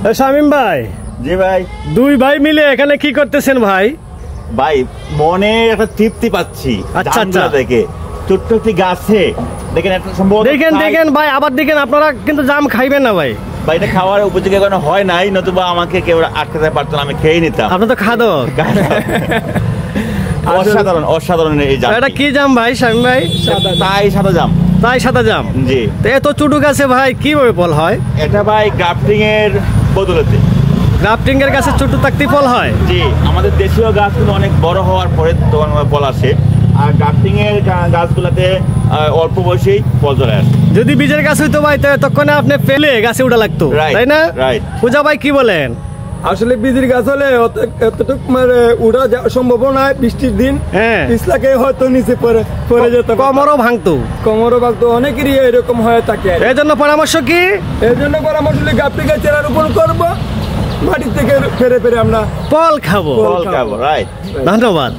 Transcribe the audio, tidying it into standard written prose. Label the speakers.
Speaker 1: শামিম ভাই।
Speaker 2: জি ভাই।
Speaker 1: দুই ভাই মিলে এখানে কি করতেছেন ভাই?
Speaker 2: ভাই মনে একটা তৃপ্তি পাচ্ছি।
Speaker 1: আচ্ছা আচ্ছা।
Speaker 2: দেখে ছোট্ট একটি গাছে দেখেন একটা সম্ভব।
Speaker 1: দেখেন ভাই, আবার দেখেন আপনারা কিন্তু জাম খাইবেন না ভাই।
Speaker 2: ভাই এটা খাওয়ার উপযোগী এখনো হয় নাই, নতুবা আমাকে কেউ আটকাতে পারতো না, আমি খেয়ে নিতাম।
Speaker 1: আপনি তো খাদক।
Speaker 2: অসাধারণ অসাধারণ এই জাম।
Speaker 1: এটা কি জাম ভাই শামিম ভাই?
Speaker 2: সাদা জাম।
Speaker 1: তাই সাদা জাম।
Speaker 2: জি।
Speaker 1: তো এত ছোট গাছে ভাই কিভাবে ফল হয়?
Speaker 2: এটা ভাই গ্রাফটিং এর বদলতে।
Speaker 1: গ্রাফটিং এর গাছে ছোট থাকতেই ফল হয়?
Speaker 2: জি, আমাদের দেশীয় গাছগুলো অনেক বড় হওয়ার পরে তখন ফল আসে, আর গ্রাফটিং এর গাছগুলোতে অল্প বয়সেই ফল চলে আসে।
Speaker 1: যদি বীজের গাছ হইতো ভাই তখন আপনি পেলে গাছে উঠা লাগতো, তাই না?
Speaker 2: রাইট।
Speaker 1: পূজা ভাই কি বলেন?
Speaker 3: আসলে বীজের গাছ হলে এতটুকু মানে উড়া সম্ভাবনা বৃষ্টির দিন পিছলাকে হয়তো নিচে পড়ে যেত,
Speaker 1: কোমরও ভাঙতো
Speaker 3: অনেকেরই এরকম হয়ে থাকে।
Speaker 1: এই জন্য পরামর্শ কি?
Speaker 3: এই জন্য পরামর্শ গাছটি গাছের রোপণ করবো, মাটি থেকে ফেরে আমরা
Speaker 1: ফল খাবো।
Speaker 2: রাইট।
Speaker 1: ধন্যবাদ।